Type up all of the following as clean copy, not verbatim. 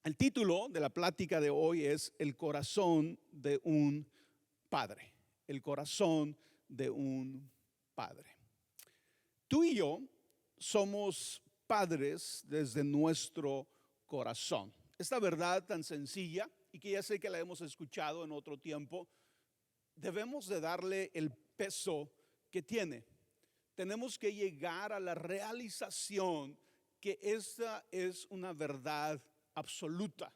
El título de la plática de hoy es El corazón de un padre. El corazón de un padre. Tú y yo somos padres desde nuestro corazón. Esta verdad tan sencilla y que ya sé que la hemos escuchado en otro tiempo, debemos de darle el peso que tiene. Tenemos que llegar a la realización que esta es una verdad absoluta.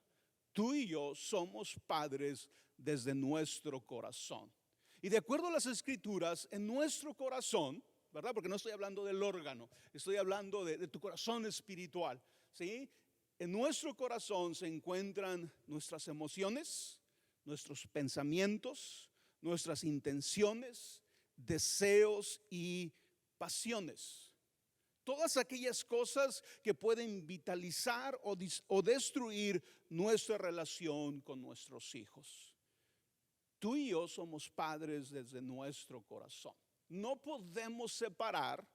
Tú y yo somos padres desde nuestro corazón. Y de acuerdo a las escrituras, en nuestro corazón, ¿verdad? Porque no estoy hablando del órgano, estoy hablando de tu corazón espiritual, ¿sí? En nuestro corazón se encuentran nuestras emociones, nuestros pensamientos, nuestras intenciones, deseos y pasiones. Todas aquellas cosas que pueden vitalizar o destruir nuestra relación con nuestros hijos. Tú y yo somos padres desde nuestro corazón. No podemos separar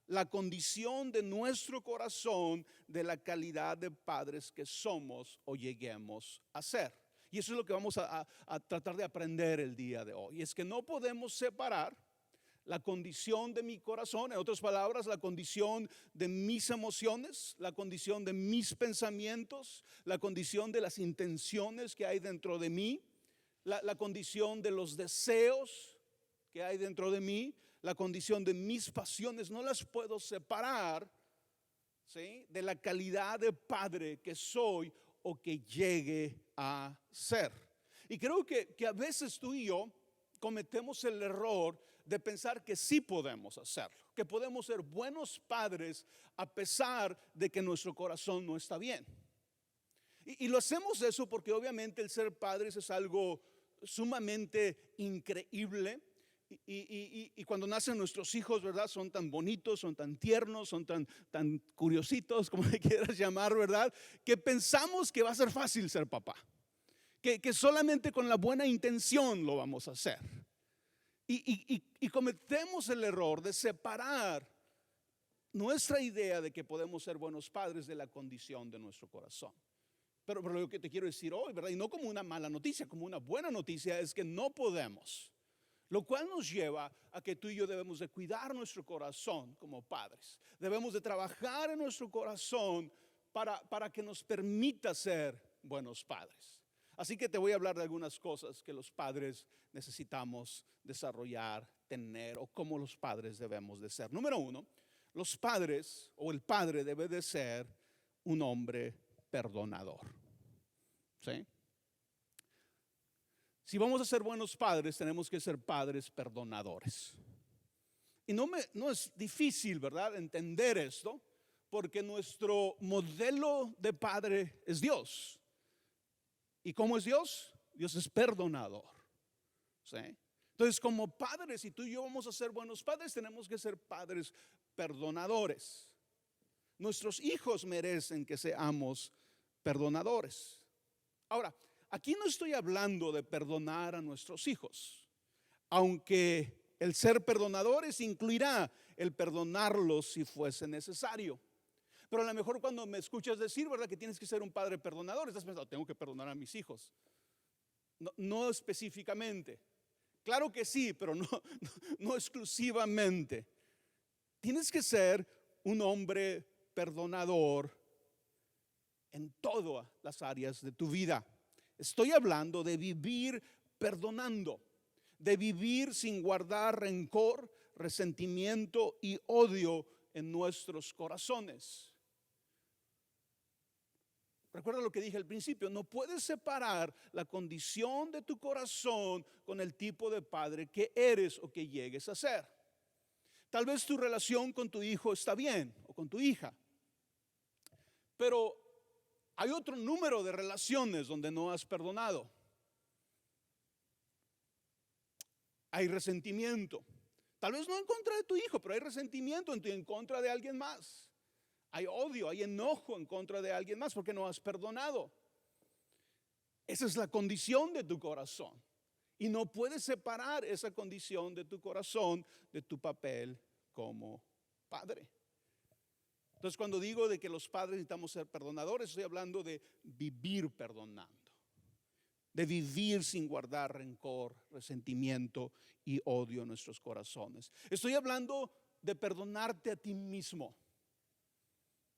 la condición de nuestro corazón de la calidad de padres que somos o lleguemos a ser. Y eso es lo que vamos a tratar de aprender el día de hoy. Y es que no podemos separar la condición de mi corazón, en otras palabras, la condición de mis emociones, la condición de mis pensamientos, la condición de las intenciones que hay dentro de mí, la condición de los deseos que hay dentro de mí, la condición de mis pasiones. No las puedo separar, ¿sí?, de la calidad de padre que soy o que llegue a ser. Y creo que a veces tú y yo cometemos el error de pensar que sí podemos hacerlo, que podemos ser buenos padres a pesar de que nuestro corazón no está bien. Y lo hacemos eso porque obviamente el ser padres es algo sumamente increíble. Y cuando nacen nuestros hijos, ¿verdad? Son tan bonitos, son tan tiernos, son tan curiositos, como le quieras llamar, ¿verdad? Que pensamos que va a ser fácil ser papá, que solamente con la buena intención lo vamos a hacer. Y cometemos el error de separar nuestra idea de que podemos ser buenos padres de la condición de nuestro corazón. Pero lo que te quiero decir hoy, ¿verdad? Y no como una mala noticia, como una buena noticia, es que no podemos. Lo cual nos lleva a que tú y yo debemos de cuidar nuestro corazón como padres. Debemos de trabajar en nuestro corazón para que nos permita ser buenos padres. Así que te voy a hablar de algunas cosas que los padres necesitamos desarrollar, tener, o cómo los padres debemos de ser. Número uno, los padres o el padre debe de ser un hombre perdonador. ¿Sí? Si vamos a ser buenos padres, tenemos que ser padres perdonadores. Y no es difícil, ¿verdad?, entender esto, porque nuestro modelo de padre es Dios. ¿Y cómo es Dios? Dios es perdonador. ¿Sí? Entonces, como padres, si tú y yo vamos a ser buenos padres, tenemos que ser padres perdonadores. Nuestros hijos merecen que seamos perdonadores. Ahora, aquí no estoy hablando de perdonar a nuestros hijos, aunque el ser perdonadores incluirá el perdonarlos si fuese necesario. Pero a lo mejor cuando me escuchas decir, ¿verdad?, que tienes que ser un padre perdonador, estás pensando, tengo que perdonar a mis hijos. No específicamente. Claro que sí, pero no exclusivamente. Tienes que ser un hombre perdonador en todas las áreas de tu vida. Estoy hablando de vivir perdonando, de vivir sin guardar rencor, resentimiento y odio en nuestros corazones. Recuerda lo que dije al principio, no puedes separar la condición de tu corazón con el tipo de padre que eres o que llegues a ser. Tal vez tu relación con tu hijo está bien o con tu hija, pero hay otro número de relaciones donde no has perdonado. Hay resentimiento. Tal vez no en contra de tu hijo, pero hay resentimiento en contra de alguien más. Hay odio, hay enojo en contra de alguien más porque no has perdonado. Esa es la condición de tu corazón. Y no puedes separar esa condición de tu corazón de tu papel como padre. Entonces, cuando digo de que los padres necesitamos ser perdonadores, estoy hablando de vivir perdonando, de vivir sin guardar rencor, resentimiento y odio en nuestros corazones. Estoy hablando de perdonarte a ti mismo.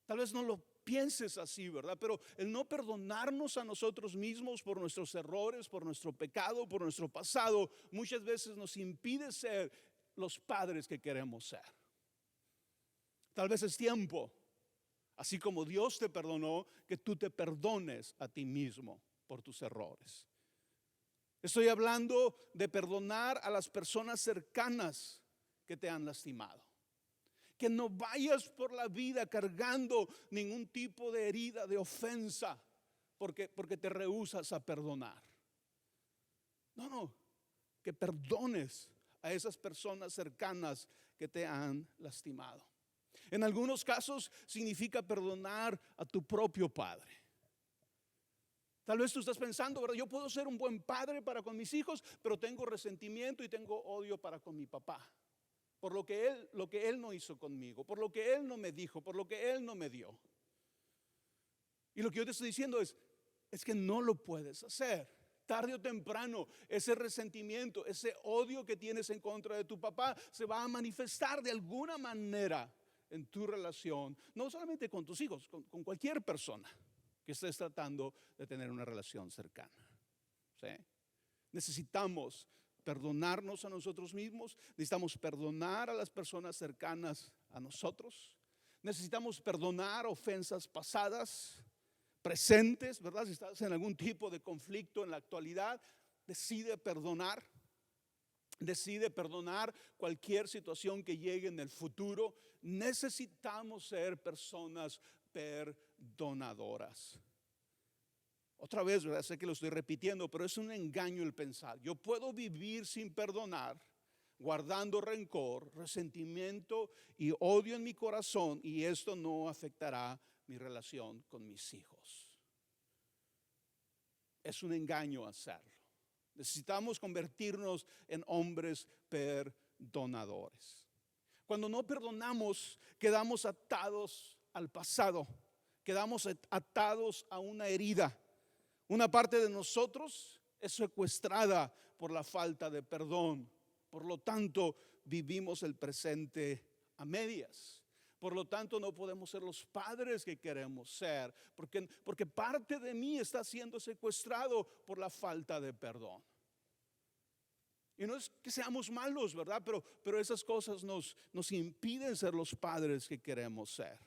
Tal vez no lo pienses así, ¿verdad? Pero el no perdonarnos a nosotros mismos por nuestros errores, por nuestro pecado, por nuestro pasado, muchas veces nos impide ser los padres que queremos ser. Tal vez es tiempo, así como Dios te perdonó, que tú te perdones a ti mismo por tus errores. Estoy hablando de perdonar a las personas cercanas que te han lastimado. Que no vayas por la vida cargando ningún tipo de herida, de ofensa, porque te rehusas a perdonar. No, que perdones a esas personas cercanas que te han lastimado. En algunos casos significa perdonar a tu propio padre. Tal vez tú estás pensando, ¿verdad? Yo puedo ser un buen padre para con mis hijos, pero tengo resentimiento y tengo odio para con mi papá. Por lo que él no hizo conmigo, por lo que él no me dijo, por lo que él no me dio. Y lo que yo te estoy diciendo es que no lo puedes hacer. Tarde o temprano, ese resentimiento, ese odio que tienes en contra de tu papá se va a manifestar de alguna manera en tu relación, no solamente con tus hijos, con cualquier persona que estés tratando de tener una relación cercana. ¿Sí? Necesitamos perdonarnos a nosotros mismos, necesitamos perdonar a las personas cercanas a nosotros, necesitamos perdonar ofensas pasadas, presentes, ¿verdad? Si estás en algún tipo de conflicto en la actualidad, decide perdonar cualquier situación que llegue en el futuro. Necesitamos ser personas perdonadoras. Otra vez, ¿verdad? Sé que lo estoy repitiendo, pero es un engaño el pensar. Yo puedo vivir sin perdonar, guardando rencor, resentimiento y odio en mi corazón, y esto no afectará mi relación con mis hijos. Es un engaño hacerlo. Necesitamos convertirnos en hombres perdonadores. Cuando no perdonamos, quedamos atados al pasado, quedamos atados a una herida. Una parte de nosotros es secuestrada por la falta de perdón. Por lo tanto, vivimos el presente a medias. Por lo tanto, no podemos ser los padres que queremos ser, porque parte de mí está siendo secuestrado por la falta de perdón. Y no es que seamos malos, ¿verdad? Pero esas cosas nos impiden ser los padres que queremos ser.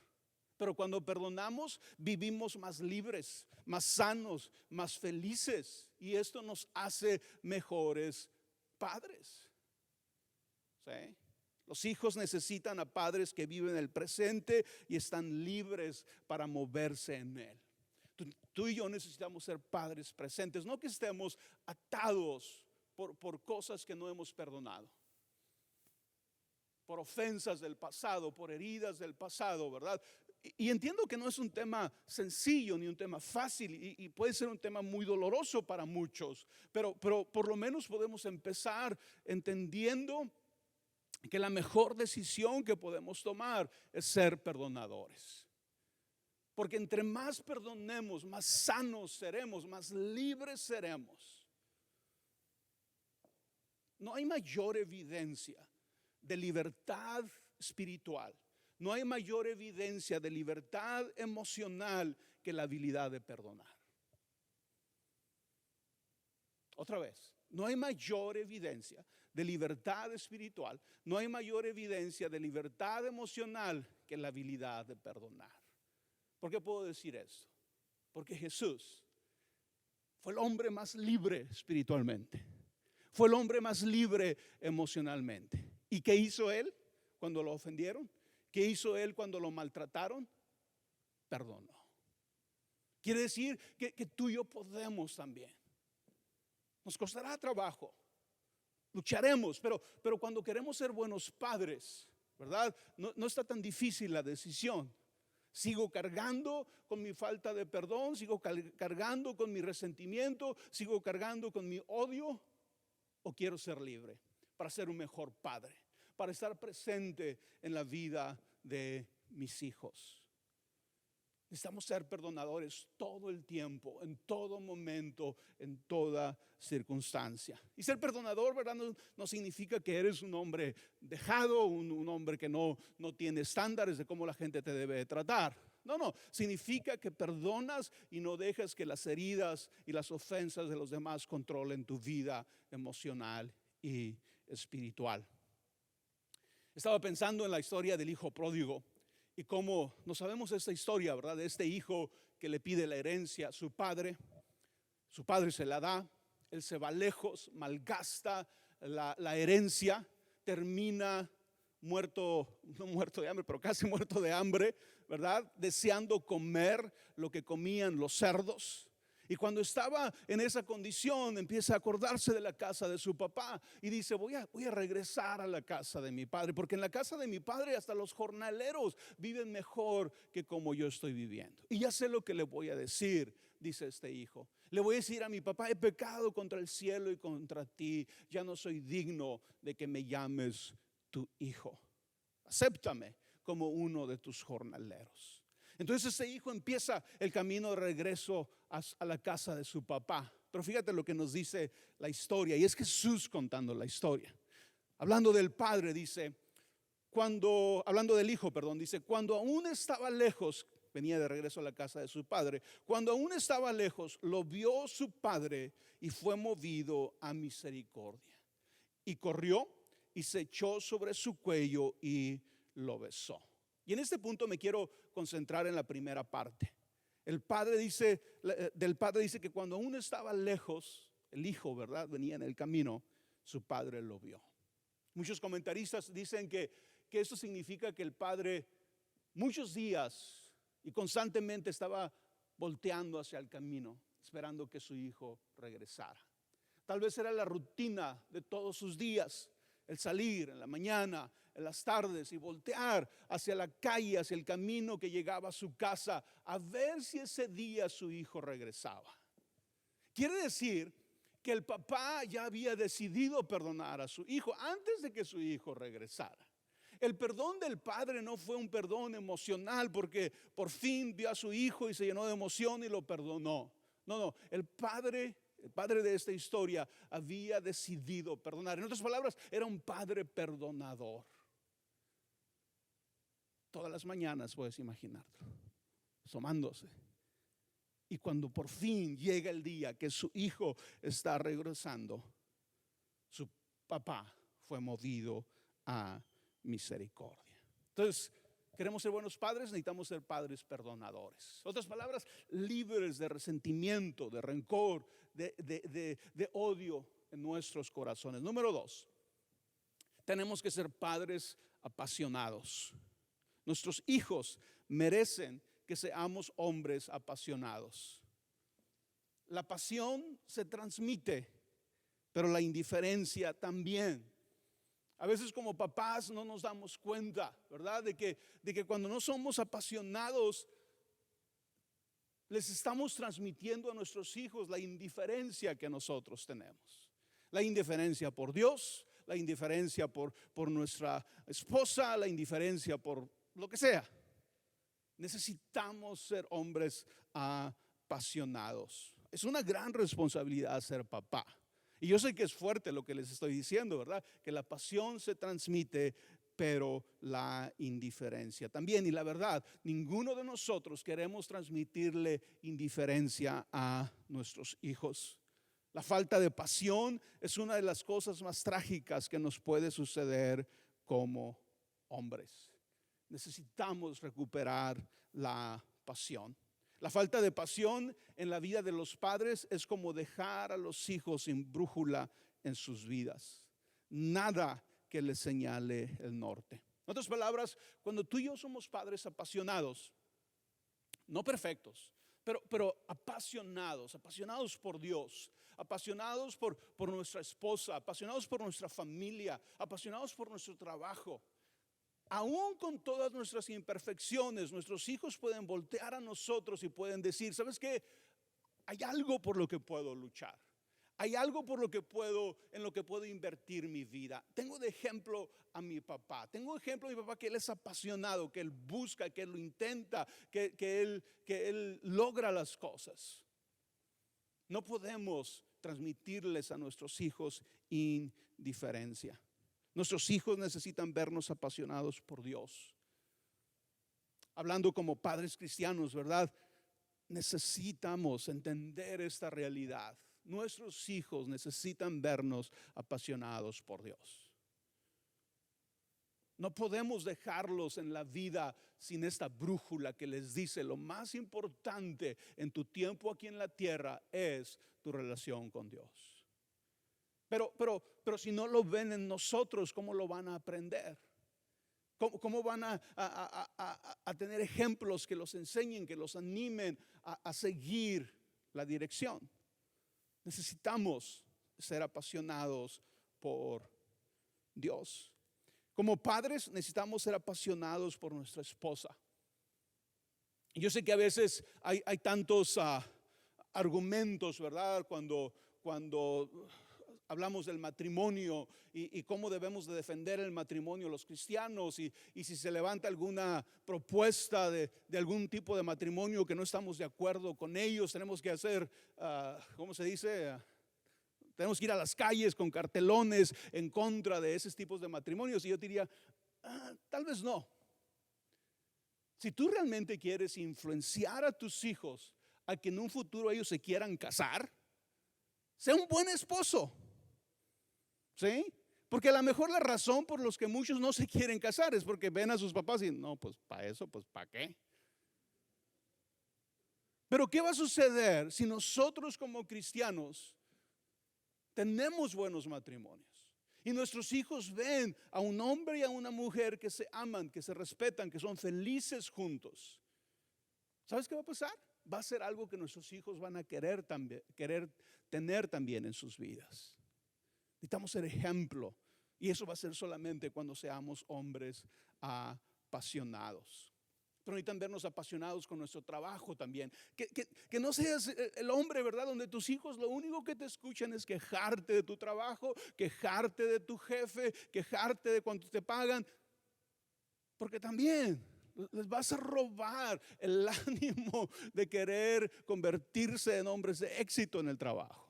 Pero cuando perdonamos, vivimos más libres, más sanos, más felices. Y esto nos hace mejores padres. ¿Sí? Los hijos necesitan a padres que viven el presente y están libres para moverse en él. Tú y yo necesitamos ser padres presentes, no que estemos atados por cosas que no hemos perdonado, por ofensas del pasado, por heridas del pasado, ¿verdad? Y entiendo que no es un tema sencillo ni un tema fácil y puede ser un tema muy doloroso para muchos, pero por lo menos podemos empezar entendiendo que la mejor decisión que podemos tomar es ser perdonadores. Porque entre más perdonemos, más sanos seremos, más libres seremos. No hay mayor evidencia de libertad espiritual. No hay mayor evidencia de libertad emocional que la habilidad de perdonar. Otra vez, no hay mayor evidencia de libertad espiritual, no hay mayor evidencia de libertad emocional que la habilidad de perdonar. ¿Por qué puedo decir esto? Porque Jesús fue el hombre más libre espiritualmente, fue el hombre más libre emocionalmente. ¿Y qué hizo él cuando lo ofendieron? ¿Qué hizo él cuando lo maltrataron? Perdonó. Quiere decir que tú y yo podemos también. Nos costará trabajo, lucharemos, pero cuando queremos ser buenos padres, ¿verdad? No está tan difícil la decisión. Sigo cargando con mi falta de perdón, sigo cargando con mi resentimiento, sigo cargando con mi odio, o quiero ser libre para ser un mejor padre, para estar presente en la vida de mis hijos. Necesitamos ser perdonadores todo el tiempo, en todo momento, en toda circunstancia. Y ser perdonador, ¿verdad? No significa que eres un hombre dejado, un hombre que no tiene estándares de cómo la gente te debe tratar. No, significa que perdonas y no dejas que las heridas y las ofensas de los demás controlen tu vida emocional y espiritual. Estaba pensando en la historia del hijo pródigo. Y como no sabemos esta historia, ¿verdad? De este hijo que le pide la herencia a su padre se la da, él se va lejos, malgasta la herencia, termina muerto, no muerto de hambre, pero casi muerto de hambre, ¿verdad? Deseando comer lo que comían los cerdos. Y cuando estaba en esa condición, empieza a acordarse de la casa de su papá y dice, voy a regresar a la casa de mi padre, porque en la casa de mi padre hasta los jornaleros viven mejor que como yo estoy viviendo. Y ya sé lo que le voy a decir, dice este hijo. Le voy a decir a mi papá, he pecado contra el cielo y contra ti, ya no soy digno de que me llames tu hijo. Acéptame como uno de tus jornaleros. Entonces ese hijo empieza el camino de regreso a la casa de su papá. Pero fíjate lo que nos dice la historia, y es Jesús contando la historia. Hablando del padre, dice, hablando del hijo, perdón, dice, cuando aún estaba lejos, venía de regreso a la casa de su padre, cuando aún estaba lejos, lo vio su padre y fue movido a misericordia. Y corrió y se echó sobre su cuello y lo besó. Y en este punto me quiero concentrar en la primera parte. Del padre dice que cuando aún estaba lejos, el hijo, ¿verdad? Venía en el camino, su padre lo vio. Muchos comentaristas dicen que eso significa que el padre muchos días y constantemente estaba volteando hacia el camino, esperando que su hijo regresara. Tal vez era la rutina de todos sus días, el salir en la mañana, en las tardes y voltear hacia la calle, hacia el camino que llegaba a su casa, a ver si ese día su hijo regresaba. Quiere decir que el papá ya había decidido perdonar a su hijo antes de que su hijo regresara. El perdón del padre no fue un perdón emocional porque por fin vio a su hijo y se llenó de emoción y lo perdonó. No, el padre de esta historia había decidido perdonar. En otras palabras, era un padre perdonador. Todas las mañanas puedes imaginarlo, asomándose. Y cuando por fin llega el día que su hijo está regresando, su papá fue movido a misericordia. Entonces, queremos ser buenos padres, necesitamos ser padres perdonadores. Otras palabras, libres de resentimiento, de rencor, de odio en nuestros corazones. Número 2, tenemos que ser padres apasionados. Nuestros hijos merecen que seamos hombres apasionados. La pasión se transmite, pero la indiferencia también. A veces como papás no nos damos cuenta, ¿verdad? De que cuando no somos apasionados, les estamos transmitiendo a nuestros hijos la indiferencia que nosotros tenemos. La indiferencia por Dios, la indiferencia por nuestra esposa, la indiferencia por lo que sea. Necesitamos ser hombres apasionados. Es una gran responsabilidad ser papá. Y yo sé que es fuerte lo que les estoy diciendo, ¿verdad? Que la pasión se transmite, pero la indiferencia también. Y la verdad, ninguno de nosotros queremos transmitirle indiferencia a nuestros hijos. La falta de pasión es una de las cosas más trágicas que nos puede suceder como hombres. Necesitamos recuperar la pasión. La falta de pasión en la vida de los padres es como dejar a los hijos sin brújula en sus vidas. Nada que les señale el norte. En otras palabras, cuando tú y yo somos padres apasionados, no perfectos, pero apasionados por Dios, apasionados por nuestra esposa, apasionados por nuestra familia, apasionados por nuestro trabajo. Aún con todas nuestras imperfecciones, nuestros hijos pueden voltear a nosotros y pueden decir, ¿sabes qué? Hay algo por lo que puedo luchar. Hay algo en lo que puedo invertir mi vida. Tengo de ejemplo a mi papá. Tengo ejemplo a mi papá que él es apasionado, que él busca, que él lo intenta, que él logra las cosas. No podemos transmitirles a nuestros hijos indiferencia. Nuestros hijos necesitan vernos apasionados por Dios. Hablando como padres cristianos, ¿verdad? Necesitamos entender esta realidad. Nuestros hijos necesitan vernos apasionados por Dios. No podemos dejarlos en la vida sin esta brújula que les dice: lo más importante en tu tiempo aquí en la tierra es tu relación con Dios. Pero si no lo ven en nosotros, ¿cómo lo van a aprender? ¿Cómo van a tener ejemplos que los enseñen, que los animen a seguir la dirección? Necesitamos ser apasionados por Dios. Como padres necesitamos ser apasionados por nuestra esposa. Yo sé que a veces hay tantos argumentos, ¿verdad? Cuando hablamos del matrimonio y cómo debemos de defender el matrimonio los cristianos, y si se levanta alguna propuesta de algún tipo de matrimonio que no estamos de acuerdo con ellos, tenemos que hacer, ¿cómo se dice? Tenemos que ir a las calles con cartelones en contra de esos tipos de matrimonios. Y yo diría, tal vez no. Si tú realmente quieres influenciar a tus hijos a que en un futuro ellos se quieran casar, sea un buen esposo. ¿Sí? Porque a lo mejor la razón por los que muchos no se quieren casar es porque ven a sus papás y no, pues para eso, pues para qué. Pero ¿qué va a suceder si nosotros como cristianos tenemos buenos matrimonios y nuestros hijos ven a un hombre y a una mujer que se aman, que se respetan, que son felices juntos? ¿Sabes qué va a pasar? Va a ser algo que nuestros hijos van a querer tener también en sus vidas. Necesitamos ser ejemplo, y eso va a ser solamente cuando seamos hombres apasionados. Pero necesitan vernos apasionados con nuestro trabajo también. Que no seas el hombre, ¿verdad? Donde tus hijos lo único que te escuchan es quejarte de tu trabajo, quejarte de tu jefe, quejarte de cuánto te pagan. Porque también les vas a robar el ánimo de querer convertirse en hombres de éxito en el trabajo.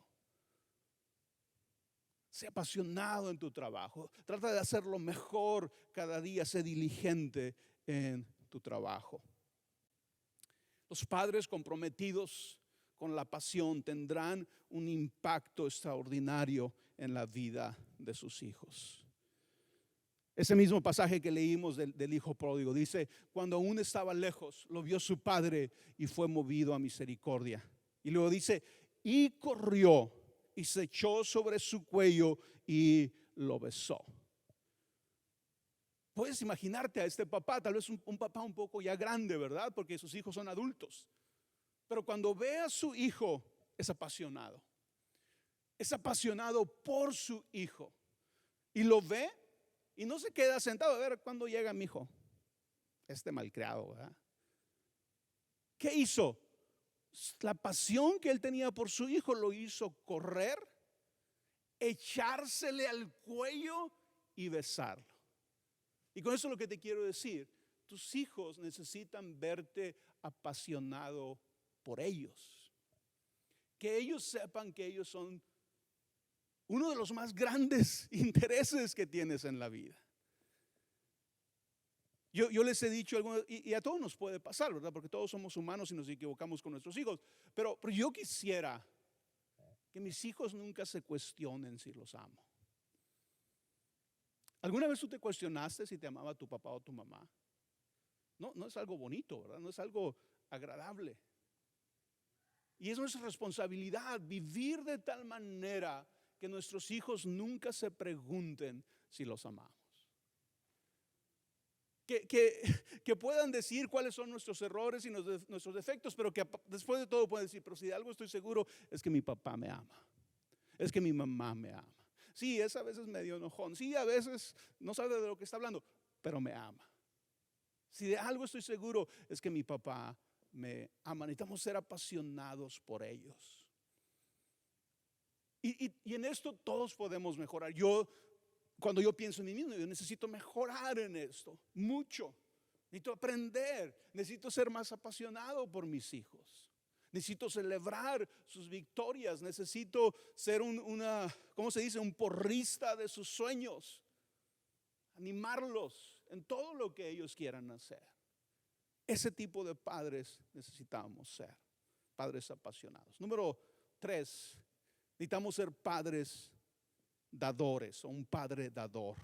Sé apasionado en tu trabajo. Trata de hacerlo mejor cada día. Sé diligente en tu trabajo. Los padres comprometidos con la pasión tendrán un impacto extraordinario en la vida de sus hijos. Ese mismo pasaje que leímos del hijo pródigo dice: cuando aún estaba lejos, lo vio su padre y fue movido a misericordia. Y luego dice: y corrió y se echó sobre su cuello y lo besó. Puedes imaginarte a este papá, tal vez un papá un poco ya grande, ¿verdad? Porque sus hijos son adultos. Pero cuando ve a su hijo, es apasionado. Es apasionado por su hijo. Y lo ve y no se queda sentado a ver cuándo llega mi hijo. Este malcriado, ¿verdad? ¿Qué hizo? La pasión que él tenía por su hijo lo hizo correr, echársele al cuello y besarlo. Y con eso lo que te quiero decir: tus hijos necesitan verte apasionado por ellos. Que ellos sepan que ellos son uno de los más grandes intereses que tienes en la vida. Yo les he dicho, y a todos nos puede pasar, ¿verdad? Porque todos somos humanos y nos equivocamos con nuestros hijos. Pero yo quisiera que mis hijos nunca se cuestionen si los amo. ¿Alguna vez tú te cuestionaste si te amaba tu papá o tu mamá? No es algo bonito, ¿verdad? No es algo agradable. Y es nuestra responsabilidad vivir de tal manera que nuestros hijos nunca se pregunten si los amamos. Que puedan decir cuáles son nuestros errores y nuestros defectos, pero que después de todo puedan decir: pero si de algo estoy seguro es que mi papá me ama, es que mi mamá me ama. Sí, es a veces medio enojón, sí, a veces no sabe de lo que está hablando, pero me ama. Si de algo estoy seguro es que mi papá me ama. Necesitamos ser apasionados por ellos. Y en esto todos podemos mejorar. Cuando yo pienso en mí mismo, yo necesito mejorar en esto, mucho. Necesito aprender, necesito ser más apasionado por mis hijos. Necesito celebrar sus victorias, necesito ser ¿cómo se dice? Un porrista de sus sueños. Animarlos en todo lo que ellos quieran hacer. Ese tipo de padres necesitamos ser, padres apasionados. Número 3, necesitamos ser padres dadores o un padre dador.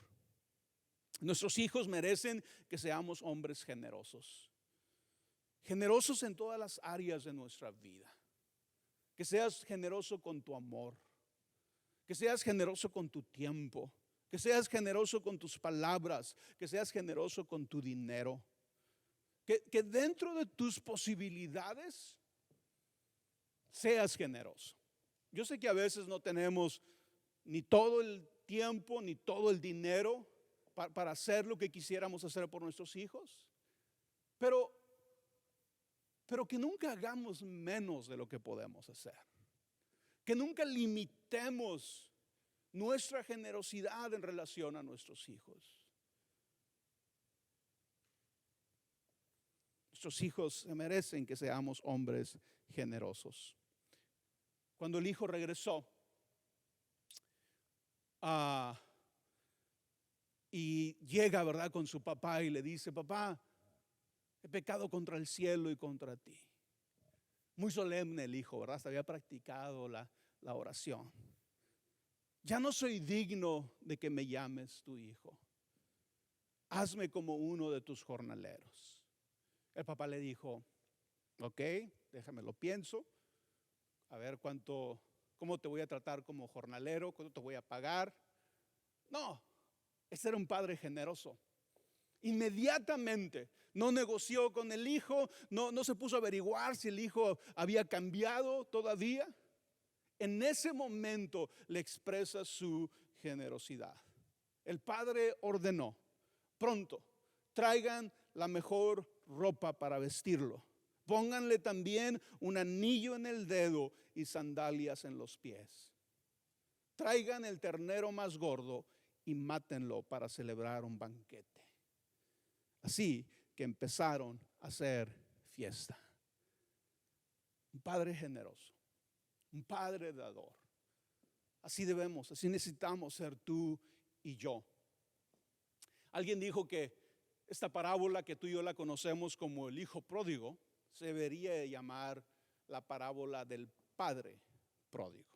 Nuestros hijos merecen que seamos hombres generosos. Generosos en todas las áreas de nuestra vida. Que seas generoso con tu amor. Que seas generoso con tu tiempo. Que seas generoso con tus palabras. Que seas generoso con tu dinero. Que dentro de tus posibilidades seas generoso. Yo sé que a veces no tenemos ni todo el tiempo ni todo el dinero para hacer lo que quisiéramos hacer por nuestros hijos, pero que nunca hagamos menos de lo que podemos hacer. Que nunca limitemos nuestra generosidad en relación a nuestros hijos. Nuestros hijos se merecen que seamos hombres generosos. Cuando el hijo regresó y llega, ¿verdad?, con su papá y le dice: papá, he pecado contra el cielo y contra ti. Muy solemne el hijo, ¿verdad? Hasta había practicado la oración. Ya no soy digno de que me llames tu hijo. Hazme como uno de tus jornaleros. El papá le dijo: ok, déjame lo pienso. A ver cómo te voy a tratar como jornalero, cuánto te voy a pagar. No, ese era un padre generoso. Inmediatamente no negoció con el hijo, no se puso a averiguar si el hijo había cambiado todavía. En ese momento le expresa su generosidad. El padre ordenó: pronto, traigan la mejor ropa para vestirlo. Pónganle también un anillo en el dedo y sandalias en los pies. Traigan el ternero más gordo y mátenlo para celebrar un banquete. Así que empezaron a hacer fiesta. Un padre generoso, un padre dador. Así necesitamos ser tú y yo. Alguien dijo que esta parábola, que tú y yo la conocemos como el hijo pródigo, se debería llamar la parábola del padre pródigo.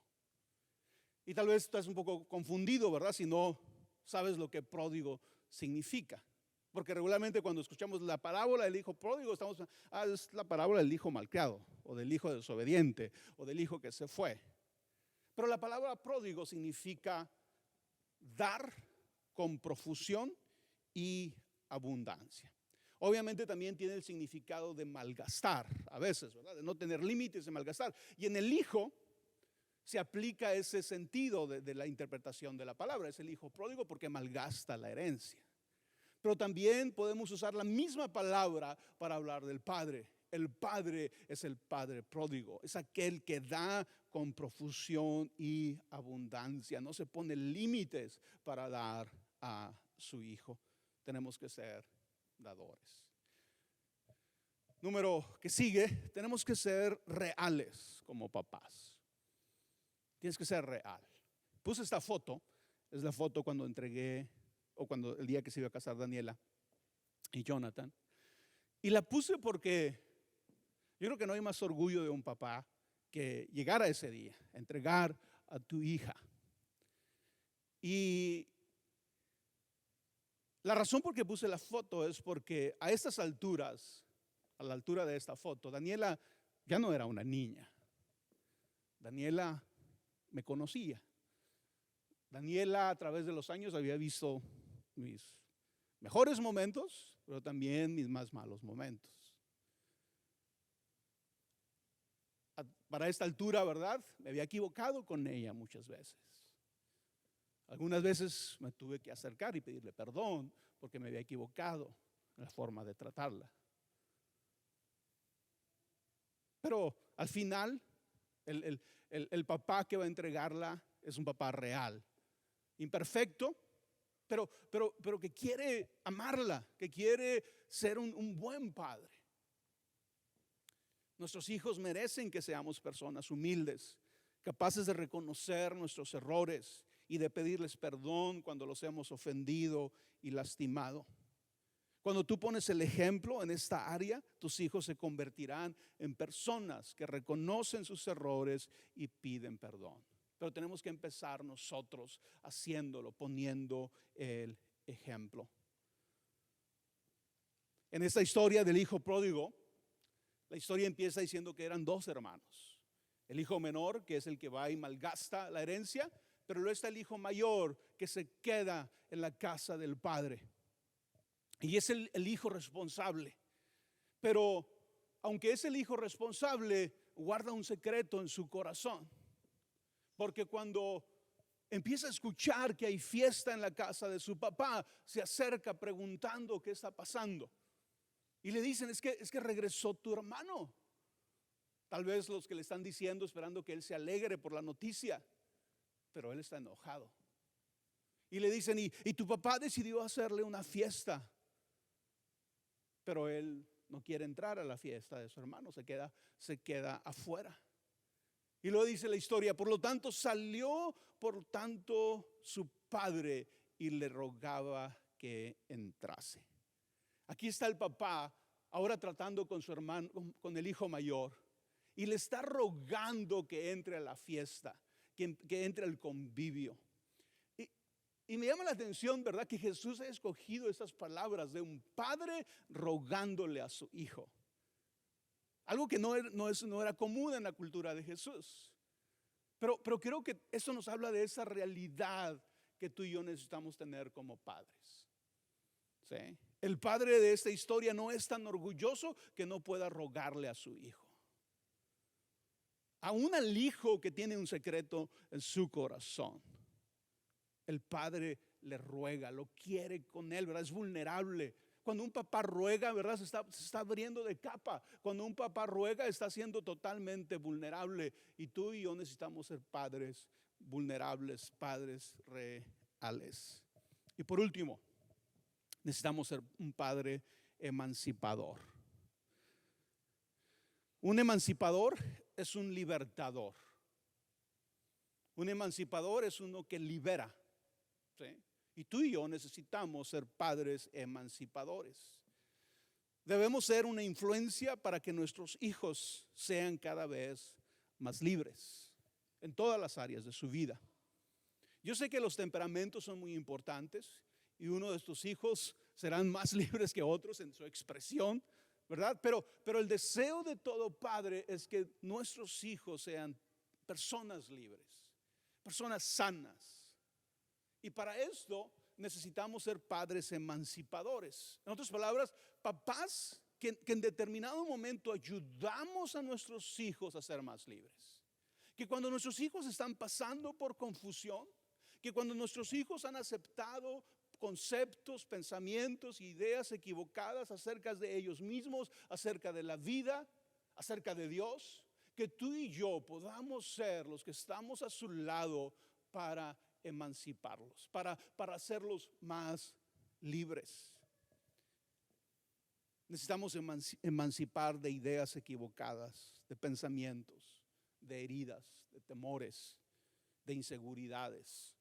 Y tal vez estás un poco confundido, ¿verdad?, si no sabes lo que pródigo significa. Porque regularmente cuando escuchamos la parábola del hijo pródigo, es la parábola del hijo malcriado, o del hijo desobediente, o del hijo que se fue. Pero la palabra pródigo significa dar con profusión y abundancia. Obviamente también tiene el significado de malgastar, a veces, ¿verdad?, de no tener límites, de malgastar. Y en el hijo se aplica ese sentido de la interpretación de la palabra. Es el hijo pródigo porque malgasta la herencia. Pero también podemos usar la misma palabra para hablar del padre. El padre es el padre pródigo. Es aquel que da con profusión y abundancia. No se pone límites para dar a su hijo. Tenemos que ser dadores. Número que sigue, tenemos que ser reales como papás. Tienes que ser real. Puse esta foto, es la foto cuando cuando el día que se iba a casar Daniela y Jonathan. Y la puse porque yo creo que no hay más orgullo de un papá que llegar a ese día, entregar a tu hija. Y la razón por que puse la foto es porque a estas alturas, a la altura de esta foto, Daniela ya no era una niña. Daniela me conocía. Daniela a través de los años había visto mis mejores momentos, pero también mis más malos momentos. Para esta altura, ¿verdad?, me había equivocado con ella muchas veces. Algunas veces me tuve que acercar y pedirle perdón porque me había equivocado en la forma de tratarla. Pero al final, el papá que va a entregarla es un papá real, imperfecto, pero que quiere amarla, que quiere ser un buen padre. Nuestros hijos merecen que seamos personas humildes, capaces de reconocer nuestros errores y de pedirles perdón cuando los hemos ofendido y lastimado. Cuando tú pones el ejemplo en esta área, tus hijos se convertirán en personas que reconocen sus errores y piden perdón. Pero tenemos que empezar nosotros haciéndolo, poniendo el ejemplo. En esta historia del hijo pródigo, la historia empieza diciendo que eran dos hermanos. El hijo menor, que es el que va y malgasta la herencia, pero luego está el hijo mayor que se queda en la casa del padre. Y es el hijo responsable. Pero aunque es el hijo responsable, guarda un secreto en su corazón. Porque cuando empieza a escuchar que hay fiesta en la casa de su papá, se acerca preguntando qué está pasando. Y le dicen, es que regresó tu hermano. Tal vez los que le están diciendo, esperando que él se alegre por la noticia, pero él está enojado. Y le dicen, y tu papá decidió hacerle una fiesta, pero él no quiere entrar a la fiesta de su hermano, se queda afuera. Y luego dice la historia, por lo tanto salió su padre y le rogaba que entrase. Aquí está el papá ahora tratando con su hermano, con el hijo mayor, y le está rogando que entre a la fiesta, que entre al convivio. Y me llama la atención, ¿verdad?, que Jesús ha escogido esas palabras de un padre rogándole a su hijo. Algo que no era común en la cultura de Jesús. Pero creo que eso nos habla de esa realidad que tú y yo necesitamos tener como padres. ¿Sí? El padre de esta historia no es tan orgulloso que no pueda rogarle a su hijo. Aún al hijo que tiene un secreto en su corazón, el padre le ruega, lo quiere con él, ¿verdad? Es vulnerable. Cuando un papá ruega, ¿verdad? Se está abriendo de capa. Cuando un papá ruega, está siendo totalmente vulnerable. Y tú y yo necesitamos ser padres vulnerables, padres reales. Y por último, necesitamos ser un padre emancipador. Un emancipador es un libertador. Un emancipador es uno que libera. ¿Sí? Y tú y yo necesitamos ser padres emancipadores. Debemos ser una influencia para que nuestros hijos sean cada vez más libres en todas las áreas de su vida. Yo sé que los temperamentos son muy importantes y uno de tus hijos serán más libres que otros en su expresión, ¿verdad? Pero el deseo de todo padre es que nuestros hijos sean personas libres, personas sanas. Y para esto necesitamos ser padres emancipadores. En otras palabras, papás que en determinado momento ayudamos a nuestros hijos a ser más libres. Que cuando nuestros hijos están pasando por confusión, que cuando nuestros hijos han aceptado conceptos, pensamientos, ideas equivocadas acerca de ellos mismos, acerca de la vida, acerca de Dios, que tú y yo podamos ser los que estamos a su lado para emanciparlos, para hacerlos más libres. Necesitamos emancipar de ideas equivocadas, de pensamientos, de heridas, de temores, de inseguridades.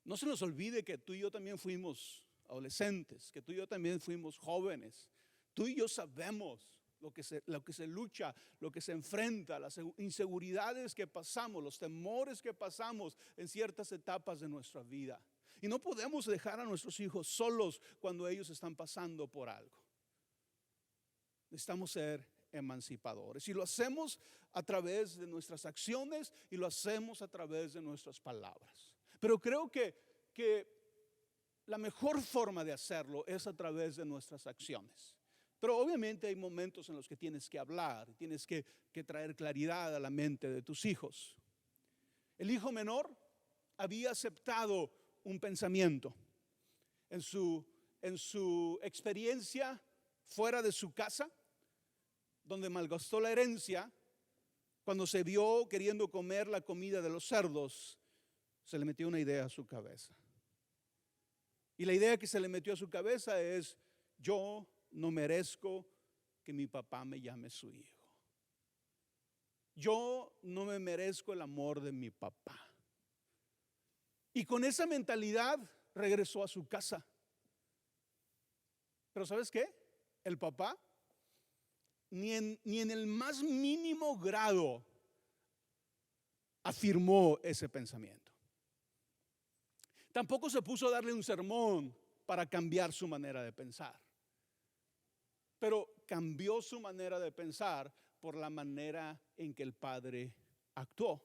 No se nos olvide que tú y yo también fuimos adolescentes, que tú y yo también fuimos jóvenes. Tú y yo sabemos lo que se lucha, lo que se enfrenta, las inseguridades que pasamos, los temores que pasamos en ciertas etapas de nuestra vida. Y no podemos dejar a nuestros hijos solos cuando ellos están pasando por algo. Necesitamos ser emancipadores. Y lo hacemos a través de nuestras acciones y lo hacemos a través de nuestras palabras. Pero creo que la mejor forma de hacerlo es a través de nuestras acciones. Pero obviamente hay momentos en los que tienes que hablar, tienes que traer claridad a la mente de tus hijos. El hijo menor había aceptado un pensamiento en su experiencia fuera de su casa, donde malgastó la herencia. cuando se vio queriendo comer la comida de los cerdos, se le metió una idea a su cabeza. Y la idea que se le metió a su cabeza es: yo no merezco que mi papá me llame su hijo. Yo no me merezco el amor de mi papá. Y con esa mentalidad regresó a su casa. Pero ¿sabes qué? El papá ni en el más mínimo grado afirmó ese pensamiento. Tampoco se puso a darle un sermón para cambiar su manera de pensar. Pero cambió su manera de pensar por la manera en que el padre actuó.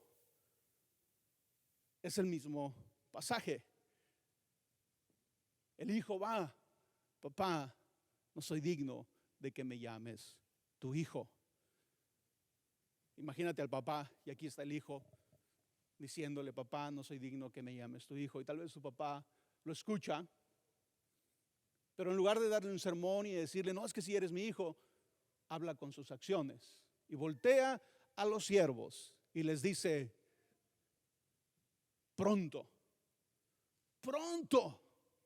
Es el mismo pasaje. El hijo va: papá, no soy digno de que me llames tu hijo. Imagínate al papá, y aquí está el hijo diciéndole: papá, no soy digno que me llames tu hijo. Y tal vez su papá lo escucha, pero en lugar de darle un sermón y decirle: no, es que si eres mi hijo, habla con sus acciones. Y voltea a los siervos y les dice: pronto,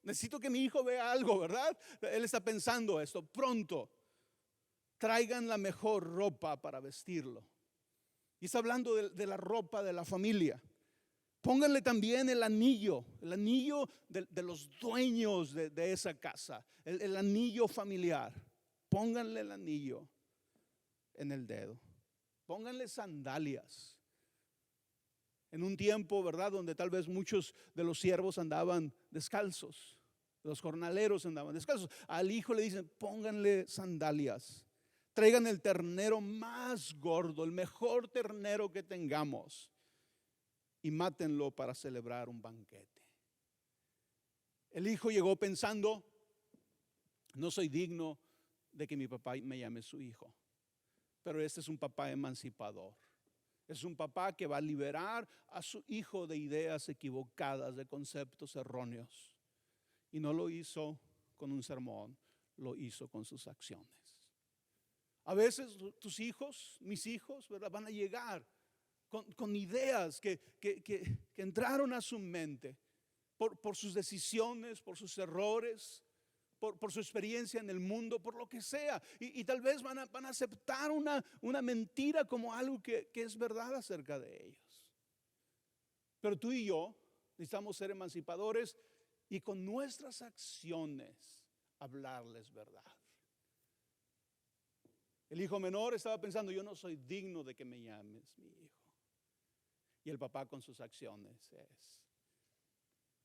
necesito que mi hijo vea algo, ¿verdad? Él está pensando esto: pronto, traigan la mejor ropa para vestirlo. Y está hablando de la ropa de la familia. Pónganle también el anillo de los dueños de esa casa, el anillo familiar. Pónganle el anillo en el dedo. Pónganle sandalias. En un tiempo, ¿verdad?, donde tal vez muchos de los siervos andaban descalzos, los jornaleros andaban descalzos. Al hijo le dicen: pónganle sandalias. Traigan el ternero más gordo, el mejor ternero que tengamos, y mátenlo para celebrar un banquete. El hijo llegó pensando: no soy digno de que mi papá me llame su hijo. Pero este es un papá emancipador. Es un papá que va a liberar a su hijo de ideas equivocadas, de conceptos erróneos. Y no lo hizo con un sermón, lo hizo con sus acciones. A veces tus hijos, mis hijos, ¿verdad?, van a llegar con ideas que entraron a su mente por sus decisiones, por sus errores, por su experiencia en el mundo, por lo que sea. Y tal vez van a aceptar una mentira como algo que es verdad acerca de ellos. Pero tú y yo necesitamos ser emancipadores y con nuestras acciones hablarles verdad. El hijo menor estaba pensando: yo no soy digno de que me llames mi hijo. Y el papá con sus acciones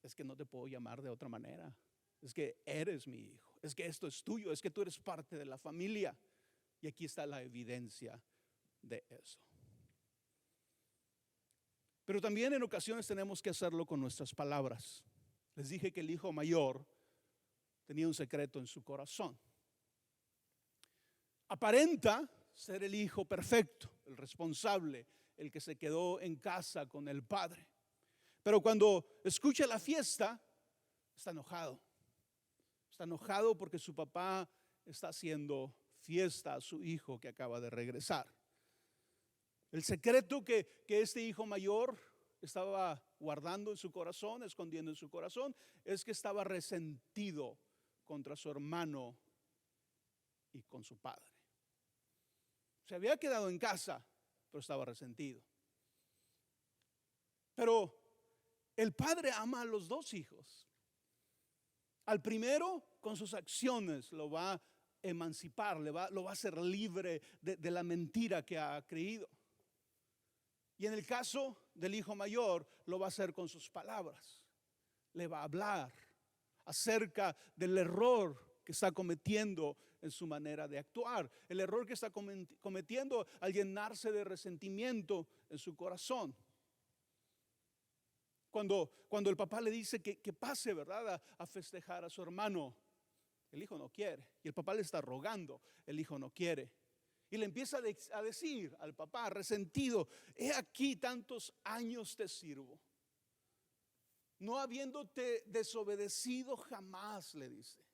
es que no te puedo llamar de otra manera. Es que eres mi hijo. Es que esto es tuyo. Es que tú eres parte de la familia. Y aquí está la evidencia de eso. Pero también en ocasiones tenemos que hacerlo con nuestras palabras. Les dije que el hijo mayor tenía un secreto en su corazón. Aparenta ser el hijo perfecto, el responsable, el que se quedó en casa con el padre. Pero cuando escucha la fiesta, está enojado. Está enojado porque su papá está haciendo fiesta a su hijo que acaba de regresar. El secreto que este hijo mayor estaba guardando en su corazón, escondiendo en su corazón, es que estaba resentido contra su hermano y con su padre. Se había quedado en casa, pero estaba resentido. Pero el padre ama a los dos hijos. Al primero, con sus acciones, lo va a emancipar, lo va a hacer libre de la mentira que ha creído. Y en el caso del hijo mayor, lo va a hacer con sus palabras. Le va a hablar acerca del error que está cometiendo en su manera de actuar, el error que está cometiendo al llenarse de resentimiento en su corazón. Cuando el papá le dice que pase, ¿verdad?, a festejar a su hermano, el hijo no quiere. Y el papá le está rogando, el hijo no quiere. Y le empieza a decir al papá, resentido: he aquí tantos años te sirvo, no habiéndote desobedecido jamás, le dice.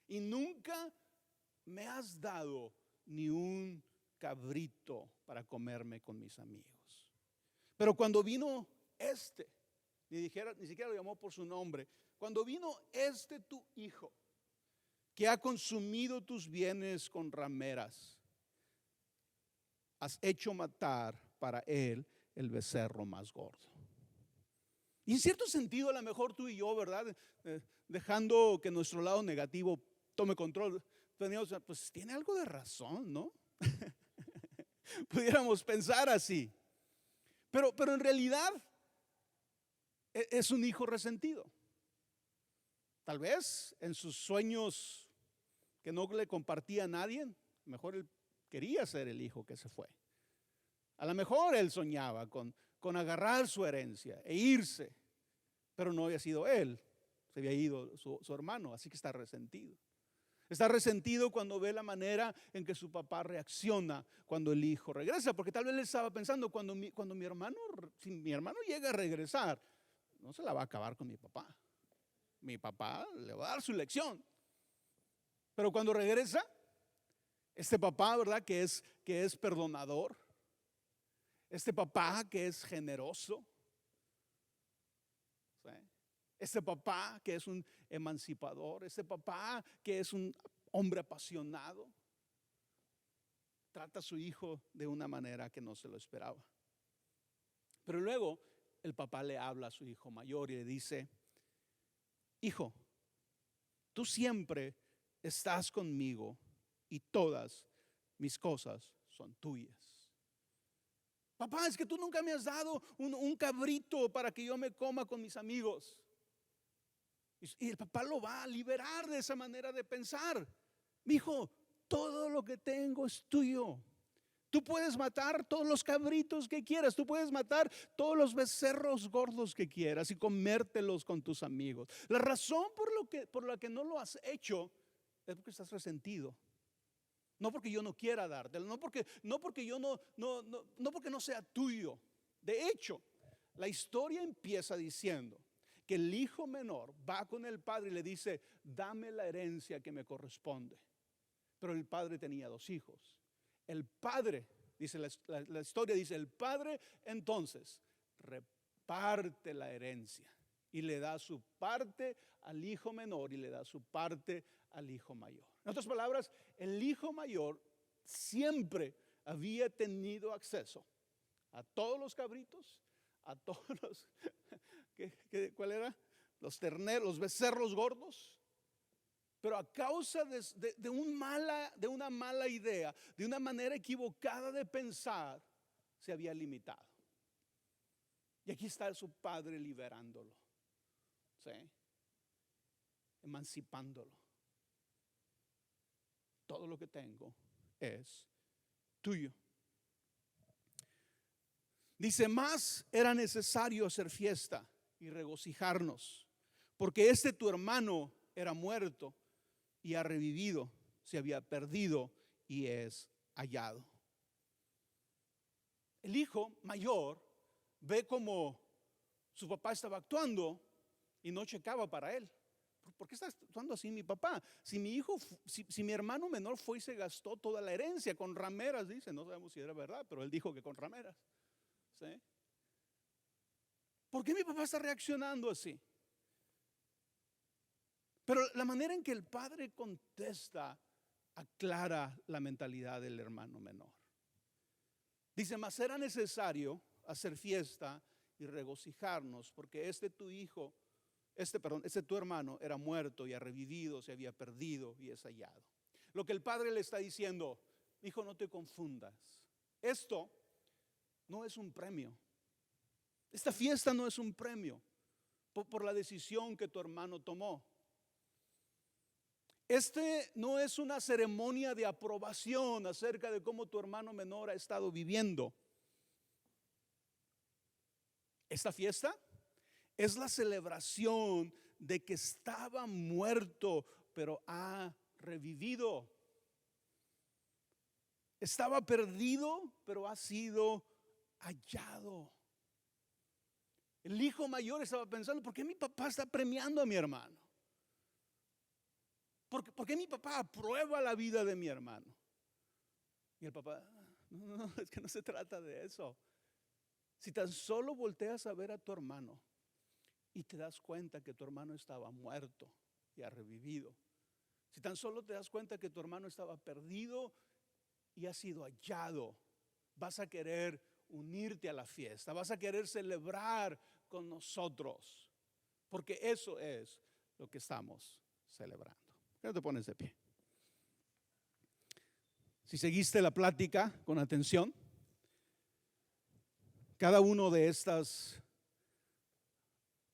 Y nunca me has dado ni un cabrito para comerme con mis amigos. Pero cuando vino ni siquiera lo llamó por su nombre, cuando vino tu hijo, que ha consumido tus bienes con rameras, has hecho matar para él el becerro más gordo. Y en cierto sentido, a lo mejor tú y yo, ¿verdad? Dejando que nuestro lado negativo tome control, pues tiene algo de razón, ¿no? Pudiéramos pensar así. Pero en realidad es un hijo resentido. Tal vez en sus sueños que no le compartía a nadie, mejor él quería ser el hijo que se fue. A lo mejor él soñaba con agarrar su herencia e irse, pero no había sido él, se había ido su hermano, así que está resentido. Está resentido cuando ve la manera en que su papá reacciona cuando el hijo regresa, porque tal vez él estaba pensando, si mi hermano llega a regresar, no se la va a acabar con mi papá. Mi papá le va a dar su lección. Pero cuando regresa, este papá, ¿verdad? Que es perdonador, este papá que es generoso, ¿sí? Este papá que es un emancipador, este papá que es un hombre apasionado, trata a su hijo de una manera que no se lo esperaba. Pero luego el papá le habla a su hijo mayor y le dice: hijo, tú siempre estás conmigo y todas mis cosas son tuyas. Papá, es que tú nunca me has dado un cabrito para que yo me coma con mis amigos. Y el papá lo va a liberar de esa manera de pensar. Mi hijo, todo lo que tengo es tuyo. Tú puedes matar todos los cabritos que quieras. Tú puedes matar todos los becerros gordos que quieras y comértelos con tus amigos. La razón por la que no lo has hecho es porque estás resentido. No porque yo no quiera dártelo, no porque no sea tuyo. De hecho, la historia empieza diciendo que el hijo menor va con el padre y le dice: dame la herencia que me corresponde. Pero el padre tenía 2 hijos. El padre, dice la historia, dice: el padre entonces reparte la herencia y le da su parte al hijo menor y le da su parte al hijo mayor. En otras palabras, el hijo mayor siempre había tenido acceso a todos los cabritos, a todos los ¿cuál era? Los terneros, los becerros gordos. Pero a causa de una mala idea, de una manera equivocada de pensar, se había limitado. Y aquí está su padre liberándolo, ¿sí? Emancipándolo. Todo lo que tengo es tuyo. Dice: más era necesario hacer fiesta y regocijarnos, porque tu hermano era muerto y ha revivido, se había perdido y es hallado. El hijo mayor ve cómo su papá estaba actuando y no checaba para él. ¿Por qué está actuando así mi papá? Si mi hermano menor fue y se gastó toda la herencia con rameras, dice, no sabemos si era verdad, pero él dijo que con rameras, ¿sí? ¿Por qué mi papá está reaccionando así? Pero la manera en que el padre contesta aclara la mentalidad del hermano menor. Dice: mas era necesario hacer fiesta y regocijarnos, porque tu hermano era muerto y ha revivido, se había perdido y es hallado. Lo que el padre le está diciendo: hijo, no te confundas. Esto no es un premio. Esta fiesta no es un premio por la decisión que tu hermano tomó. No es una ceremonia de aprobación acerca de cómo tu hermano menor ha estado viviendo. Esta fiesta es la celebración de que estaba muerto, pero ha revivido. Estaba perdido, pero ha sido hallado. El hijo mayor estaba pensando: ¿por qué mi papá está premiando a mi hermano? ¿Por qué mi papá aprueba la vida de mi hermano? Y el papá, no, es que no se trata de eso. Si tan solo volteas a ver a tu hermano y te das cuenta que tu hermano estaba muerto y ha revivido. Si tan solo te das cuenta que tu hermano estaba perdido y ha sido hallado, vas a querer unirte a la fiesta, vas a querer celebrar con nosotros, porque eso es lo que estamos celebrando. ¿Por qué no te pones de pie? Si seguiste la plática con atención, cada una de estas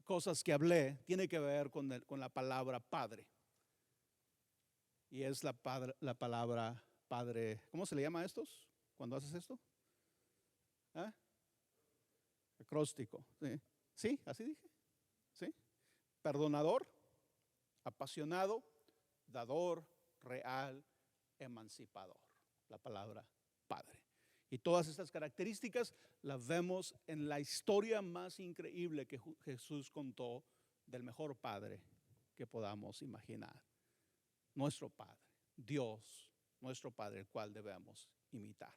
cosas que hablé tiene que ver con la palabra padre. Y es la palabra padre. ¿Cómo se le llama a estos cuando haces esto? ¿Ah? Acróstico. ¿Sí? ¿Sí? ¿Así dije? ¿Sí? Perdonador, apasionado, dador, real, emancipador. La palabra padre. Y todas estas características las vemos en la historia más increíble que Jesús contó del mejor padre que podamos imaginar. Nuestro Padre, Dios, nuestro Padre, el cual debemos imitar.